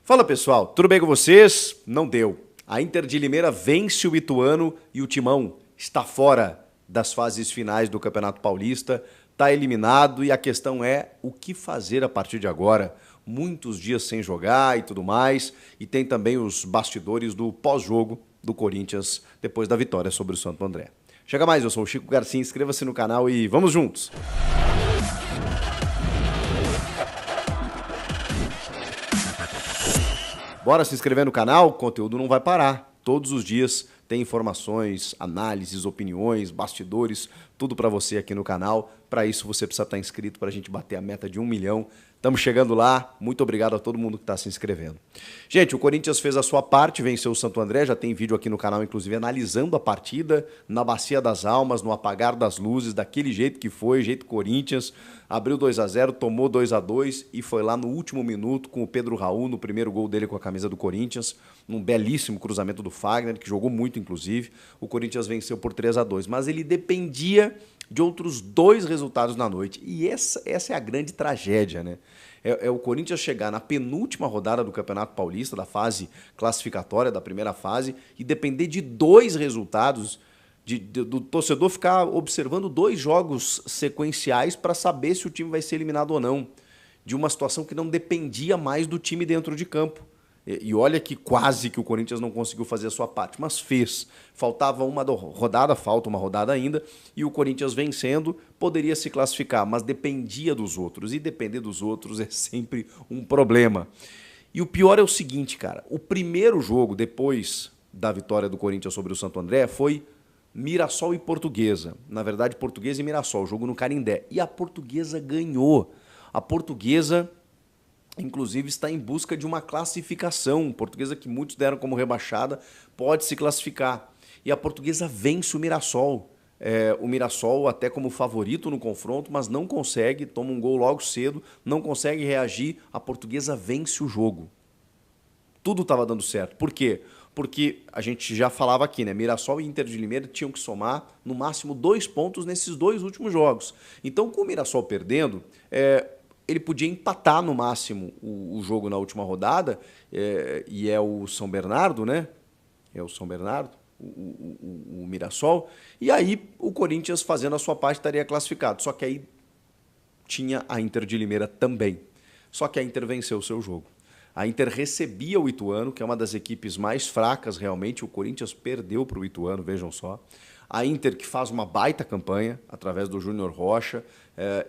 Fala pessoal, tudo bem com vocês? Não deu. A Inter de Limeira vence o Ituano e o Timão está fora das fases finais do Campeonato Paulista, está eliminado e a questão é o que fazer a partir de agora. Muitos dias sem jogar e tudo mais, e tem também os bastidores do pós-jogo do Corinthians depois da vitória sobre o Santo André. Chega mais, eu sou o Chico Garcia, inscreva-se no canal e vamos juntos! Bora se inscrever no canal, o conteúdo não vai parar. Todos os dias tem informações, análises, opiniões, bastidores, tudo para você aqui no canal. Para isso você precisa estar inscrito para a gente bater a meta de 1 milhão. Estamos chegando lá, muito obrigado a todo mundo que está se inscrevendo. Gente, o Corinthians fez a sua parte, venceu o Santo André, já tem vídeo aqui no canal, inclusive, analisando a partida na Bacia das Almas, no apagar das luzes, daquele jeito que foi, jeito Corinthians, abriu 2-0, tomou 2-2 e foi lá no último minuto com o Pedro Raul, no primeiro gol dele com a camisa do Corinthians, num belíssimo cruzamento do Fagner, que jogou muito, inclusive, o Corinthians venceu por 3-2, mas ele dependia de outros 2 resultados na noite. E essa é a grande tragédia, né? É o Corinthians chegar na penúltima rodada do Campeonato Paulista, da fase classificatória, da primeira fase, e depender de 2 resultados, do torcedor ficar observando 2 jogos sequenciais para saber se o time vai ser eliminado ou não, de uma situação que não dependia mais do time dentro de campo. E olha que quase que o Corinthians não conseguiu fazer a sua parte, mas fez. Faltava uma rodada, falta uma rodada ainda, e o Corinthians vencendo poderia se classificar, mas dependia dos outros, e depender dos outros é sempre um problema. E o pior é o seguinte, cara, o primeiro jogo depois da vitória do Corinthians sobre o Santo André foi Mirassol e Portuguesa. Na verdade, Portuguesa e Mirassol, jogo no Canindé. E a Portuguesa ganhou. A Portuguesa, inclusive, está em busca de uma classificação. Portuguesa que muitos deram como rebaixada, pode se classificar. E a Portuguesa vence o Mirassol. O Mirassol até como favorito no confronto, mas não consegue, toma um gol logo cedo, não consegue reagir. A Portuguesa vence o jogo. Tudo estava dando certo. Por quê? Porque a gente já falava aqui, né? Mirassol e Inter de Limeira tinham que somar no máximo 2 pontos nesses 2 últimos jogos. Então, com o Mirassol perdendo, ele podia empatar no máximo o jogo na última rodada, e é o São Bernardo, né? É o São Bernardo, o Mirassol. E aí o Corinthians, fazendo a sua parte, estaria classificado. Só que aí tinha a Inter de Limeira também. Só que a Inter venceu o seu jogo. A Inter recebia o Ituano, que é uma das equipes mais fracas realmente. O Corinthians perdeu para o Ituano, vejam só. A Inter que faz uma baita campanha através do Júnior Rocha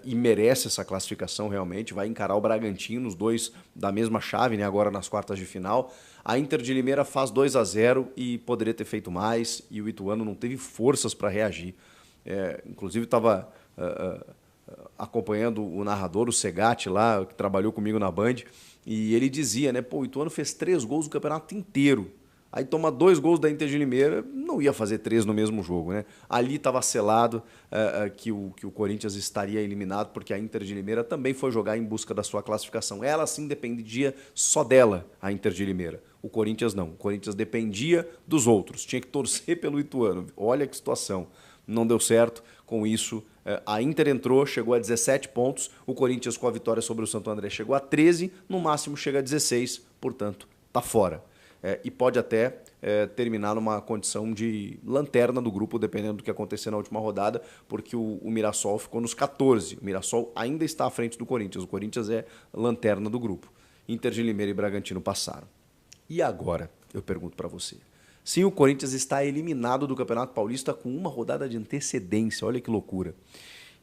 e merece essa classificação realmente. Vai encarar o Bragantino, os 2 da mesma chave, né, agora nas quartas de final. A Inter de Limeira faz 2-0 e poderia ter feito mais e o Ituano não teve forças para reagir. Inclusive estava acompanhando o narrador, o Segatti lá, que trabalhou comigo na Band, e ele dizia, né, pô, o Ituano fez 3 gols no campeonato inteiro. Aí toma 2 gols da Inter de Limeira, não ia fazer 3 no mesmo jogo, né? Ali estava selado que o Corinthians estaria eliminado, porque a Inter de Limeira também foi jogar em busca da sua classificação. Ela sim dependia só dela, a Inter de Limeira. O Corinthians não. O Corinthians dependia dos outros. Tinha que torcer pelo Ituano. Olha que situação. Não deu certo. Com isso, a Inter entrou, chegou a 17 pontos. O Corinthians, com a vitória sobre o Santo André, chegou a 13. No máximo, chega a 16. Portanto, está fora. E pode até terminar numa condição de lanterna do grupo, dependendo do que acontecer na última rodada, porque o Mirassol ficou nos 14. O Mirassol ainda está à frente do Corinthians. O Corinthians é lanterna do grupo. Inter de Limeira e Bragantino passaram. E agora, eu pergunto para você. Sim, o Corinthians está eliminado do Campeonato Paulista com uma rodada de antecedência. Olha que loucura.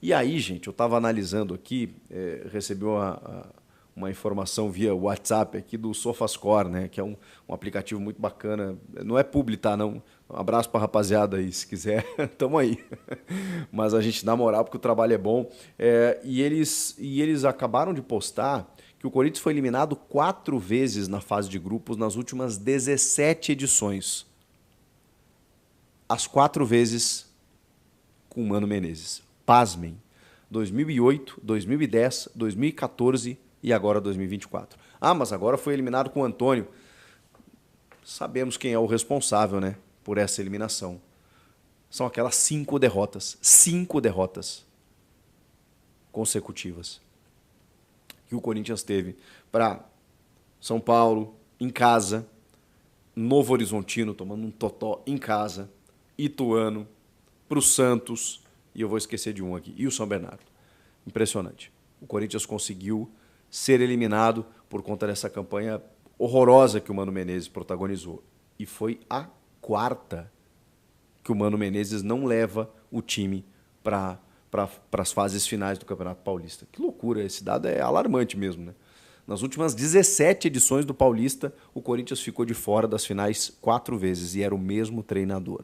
E aí, gente, eu estava analisando aqui, recebi uma informação via WhatsApp aqui do SofaScore, né, que é um aplicativo muito bacana. Não é publi, tá, não? Um abraço para a rapaziada aí, se quiser, tamo aí. Mas a gente dá moral porque o trabalho é bom. E eles acabaram de postar que o Corinthians foi eliminado 4 vezes na fase de grupos nas últimas 17 edições. As 4 vezes com o Mano Menezes. Pasmem. 2008, 2010, 2014 e agora 2024. Ah, mas agora foi eliminado com o Antônio. Sabemos quem é o responsável, né, por essa eliminação. São aquelas 5 derrotas. 5 derrotas consecutivas que o Corinthians teve para São Paulo, em casa, Novo Horizontino tomando um totó em casa, Ituano, para o Santos, e eu vou esquecer de um aqui, e o São Bernardo. Impressionante. O Corinthians conseguiu ser eliminado por conta dessa campanha horrorosa que o Mano Menezes protagonizou. E foi a quarta que o Mano Menezes não leva o time para as fases finais do Campeonato Paulista. Que loucura, esse dado é alarmante mesmo, né? Nas últimas 17 edições do Paulista, o Corinthians ficou de fora das finais 4 vezes e era o mesmo treinador.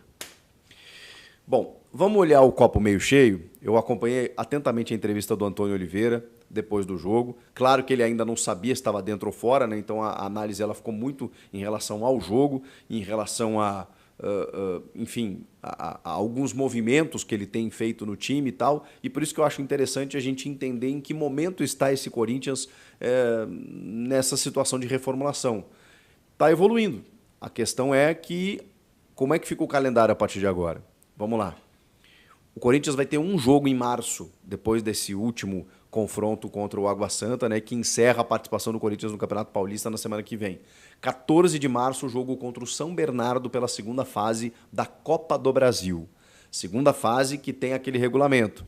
Bom, vamos olhar o copo meio cheio. Eu acompanhei atentamente a entrevista do Antônio Oliveira depois do jogo. Claro que ele ainda não sabia se estava dentro ou fora, né? Então a análise ela ficou muito em relação ao jogo, em relação enfim, a alguns movimentos que ele tem feito no time e tal, e por isso que eu acho interessante a gente entender em que momento está esse Corinthians nessa situação de reformulação. Está evoluindo. A questão é que como é que fica o calendário a partir de agora? Vamos lá. O Corinthians vai ter um jogo em março, depois desse último confronto contra o Água Santa, né, que encerra a participação do Corinthians no Campeonato Paulista na semana que vem. 14 de março, o jogo contra o São Bernardo pela segunda fase da Copa do Brasil. Segunda fase que tem aquele regulamento.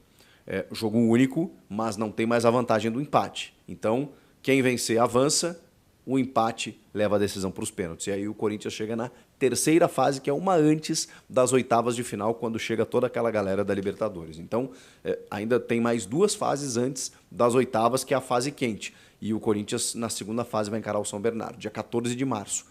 Jogo único, mas não tem mais a vantagem do empate. Então, quem vencer avança, o empate leva a decisão para os pênaltis. E aí o Corinthians chega na terceira fase, que é uma antes das oitavas de final, quando chega toda aquela galera da Libertadores. Então, ainda tem mais 2 fases antes das oitavas, que é a fase quente. E o Corinthians, na segunda fase, vai encarar o São Bernardo, dia 14 de março.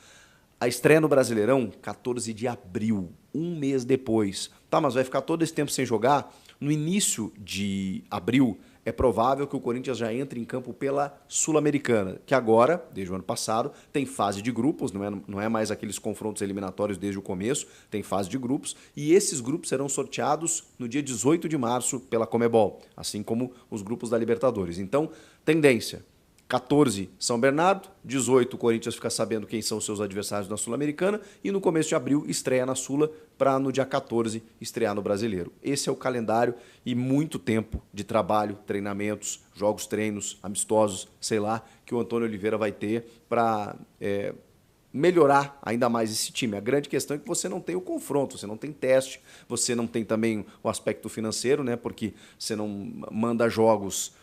A estreia no Brasileirão, 14 de abril, um mês depois. Tá, mas vai ficar todo esse tempo sem jogar? No início de abril, é provável que o Corinthians já entre em campo pela Sul-Americana, que agora, desde o ano passado, tem fase de grupos, não é mais aqueles confrontos eliminatórios desde o começo, tem fase de grupos, e esses grupos serão sorteados no dia 18 de março pela Conmebol, assim como os grupos da Libertadores. Então, tendência: 14, São Bernardo, 18, o Corinthians fica sabendo quem são os seus adversários na Sul-Americana e no começo de abril estreia na Sula para no dia 14 estrear no Brasileiro. Esse é o calendário e muito tempo de trabalho, treinamentos, jogos, treinos, amistosos, sei lá, que o Antônio Oliveira vai ter para melhorar ainda mais esse time. A grande questão é que você não tem o confronto, você não tem teste, você não tem também o aspecto financeiro, né? Porque você não manda jogos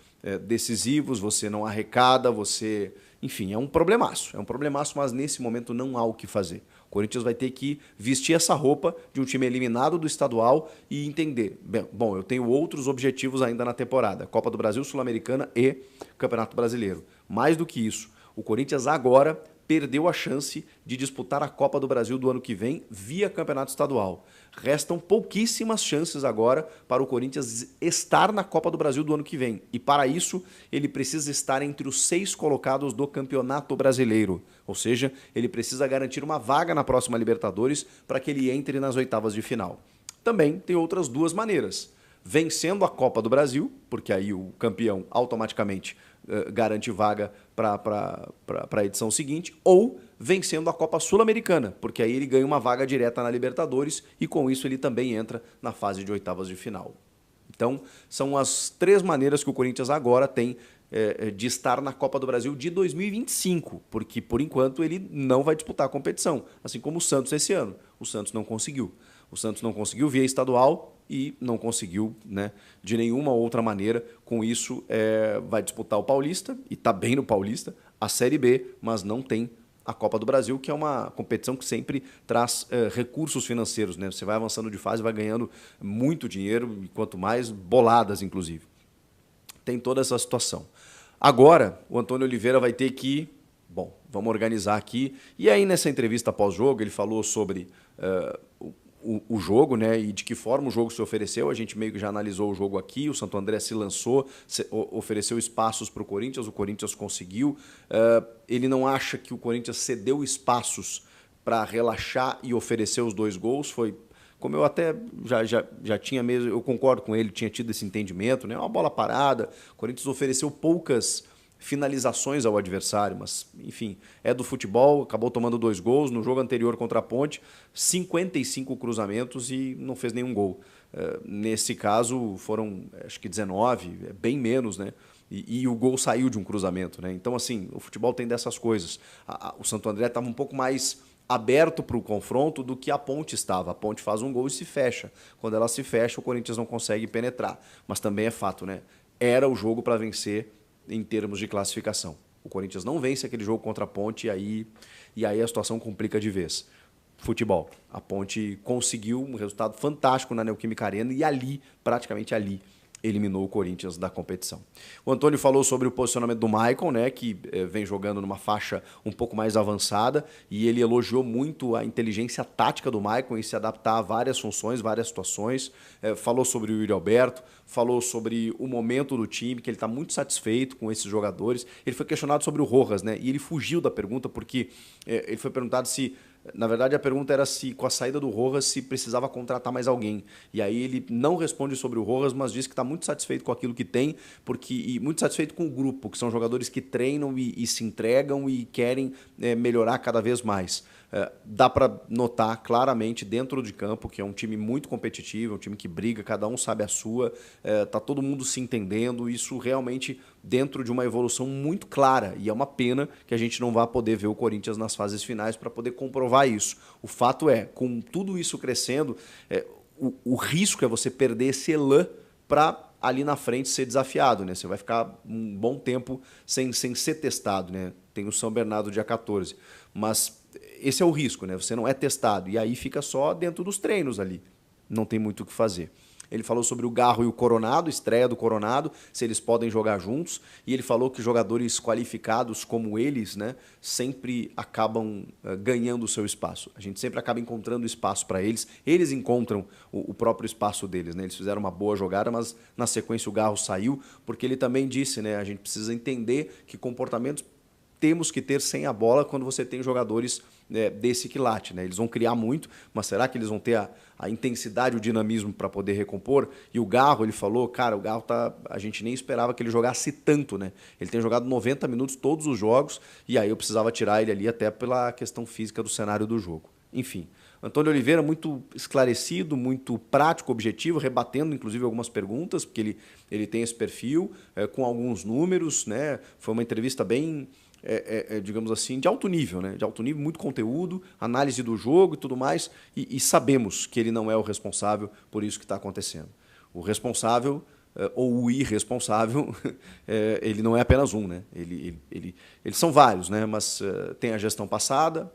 decisivos, você não arrecada, você... Enfim, é um problemaço, mas nesse momento não há o que fazer. O Corinthians vai ter que vestir essa roupa de um time eliminado do estadual e entender, bom, eu tenho outros objetivos ainda na temporada, Copa do Brasil, Sul-Americana e Campeonato Brasileiro. Mais do que isso, o Corinthians agora perdeu a chance de disputar a Copa do Brasil do ano que vem via Campeonato Estadual. Restam pouquíssimas chances agora para o Corinthians estar na Copa do Brasil do ano que vem. E para isso, ele precisa estar entre os 6 colocados do Campeonato Brasileiro. Ou seja, ele precisa garantir uma vaga na próxima Libertadores para que ele entre nas oitavas de final. Também tem outras 2 maneiras. Vencendo a Copa do Brasil, porque aí o campeão automaticamente garante vaga para a edição seguinte, ou vencendo a Copa Sul-Americana, porque aí ele ganha uma vaga direta na Libertadores e com isso ele também entra na fase de oitavas de final. Então, são as 3 maneiras que o Corinthians agora tem de estar na Copa do Brasil de 2025, porque por enquanto ele não vai disputar a competição, assim como o Santos esse ano. O Santos não conseguiu. O Santos não conseguiu via estadual e não conseguiu, né, de nenhuma outra maneira. Com isso, vai disputar o Paulista, e está bem no Paulista, a Série B, mas não tem a Copa do Brasil, que é uma competição que sempre traz recursos financeiros, né? Você vai avançando de fase, vai ganhando muito dinheiro, e quanto mais, boladas, inclusive. Tem toda essa situação. Agora, o Antônio Oliveira vai ter que... Bom, vamos organizar aqui. E aí, nessa entrevista pós-jogo, ele falou sobre o jogo, né, e de que forma o jogo se ofereceu. A gente meio que já analisou o jogo aqui. O Santo André se lançou, ofereceu espaços para o Corinthians conseguiu. Ele não acha que o Corinthians cedeu espaços para relaxar e oferecer os 2 gols. Foi, como eu até já tinha mesmo, eu concordo com ele, tinha tido esse entendimento, né, uma bola parada. O Corinthians ofereceu poucas finalizações ao adversário, mas, enfim, é do futebol, acabou tomando 2 gols. No jogo anterior contra a Ponte, 55 cruzamentos e não fez nenhum gol. Nesse caso, foram, acho que 19, bem menos, né? E o gol saiu de um cruzamento, né? Então, assim, o futebol tem dessas coisas. O Santo André estava um pouco mais aberto para o confronto do que a Ponte estava. A Ponte faz um gol e se fecha. Quando ela se fecha, o Corinthians não consegue penetrar. Mas também é fato, né? Era o jogo para vencer em termos de classificação. O Corinthians não vence aquele jogo contra a Ponte e aí a situação complica de vez. Futebol. A Ponte conseguiu um resultado fantástico na Neoquímica Arena e ali, praticamente ali, eliminou o Corinthians da competição. O Antônio falou sobre o posicionamento do Maicon, né, que vem jogando numa faixa um pouco mais avançada, e ele elogiou muito a inteligência tática do Maicon em se adaptar a várias funções, várias situações. Falou sobre o Yuri Alberto, falou sobre o momento do time, que ele está muito satisfeito com esses jogadores. Ele foi questionado sobre o Rojas, né, e ele fugiu da pergunta porque ele foi perguntado se... Na verdade, a pergunta era se, com a saída do Rojas, se precisava contratar mais alguém. E aí ele não responde sobre o Rojas, mas diz que está muito satisfeito com aquilo que tem, e muito satisfeito com o grupo, que são jogadores que treinam e se entregam e querem melhorar cada vez mais. Dá para notar claramente dentro de campo que é um time muito competitivo, é um time que briga, cada um sabe a sua, tá todo mundo se entendendo, isso realmente dentro de uma evolução muito clara, e é uma pena que a gente não vá poder ver o Corinthians nas fases finais para poder comprovar isso. O fato é, com tudo isso crescendo, o risco é você perder esse elan para ali na frente ser desafiado, né? Você vai ficar um bom tempo sem ser testado, né? Tem o São Bernardo dia 14, mas esse é o risco, né? Você não é testado e aí fica só dentro dos treinos ali, não tem muito o que fazer. Ele falou sobre o Garro e o Coronado, estreia do Coronado, se eles podem jogar juntos, e ele falou que jogadores qualificados como eles, né, sempre acabam ganhando o seu espaço. A gente sempre acaba encontrando espaço para eles, eles encontram o próprio espaço deles, né? Eles fizeram uma boa jogada, mas na sequência o Garro saiu, porque ele também disse, né, a gente precisa entender que comportamentos temos que ter sem a bola quando você tem jogadores desse quilate, né? Eles vão criar muito, mas será que eles vão ter a intensidade, o dinamismo para poder recompor? E o Garro, ele falou, cara, o Garro a gente nem esperava que ele jogasse tanto, né? Ele tem jogado 90 minutos todos os jogos, e aí eu precisava tirar ele ali até pela questão física do cenário do jogo. Enfim, Antônio Oliveira muito esclarecido, muito prático, objetivo, rebatendo inclusive algumas perguntas, porque ele tem esse perfil, com alguns números, né? Foi uma entrevista bem... digamos assim, de alto nível, né? De alto nível, muito conteúdo, análise do jogo e tudo mais, e sabemos que ele não é o responsável por isso que está acontecendo. O responsável, ou o irresponsável, ele não é apenas um, né? Eles são vários, né? Mas tem a gestão passada,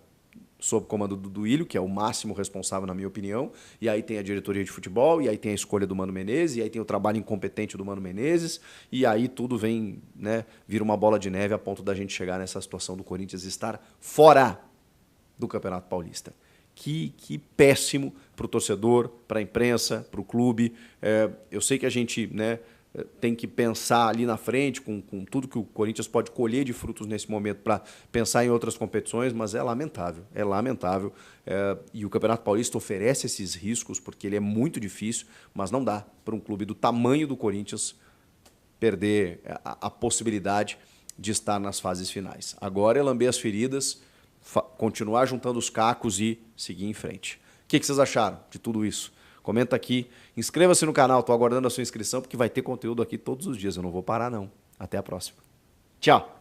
sob comando do Duílio, que é o máximo responsável, na minha opinião, e aí tem a diretoria de futebol, e aí tem a escolha do Mano Menezes, e aí tem o trabalho incompetente do Mano Menezes, e aí tudo vem, né, vira uma bola de neve a ponto da gente chegar nessa situação do Corinthians estar fora do Campeonato Paulista. Que péssimo para o torcedor, para a imprensa, para o clube. Eu sei que a gente, né, tem que pensar ali na frente com tudo que o Corinthians pode colher de frutos nesse momento para pensar em outras competições, mas é lamentável, e o Campeonato Paulista oferece esses riscos porque ele é muito difícil, mas não dá para um clube do tamanho do Corinthians perder a possibilidade de estar nas fases finais. Agora é lamber as feridas, continuar juntando os cacos e seguir em frente. O que vocês acharam de tudo isso? Comenta aqui, inscreva-se no canal, estou aguardando a sua inscrição porque vai ter conteúdo aqui todos os dias, eu não vou parar não. Até a próxima. Tchau!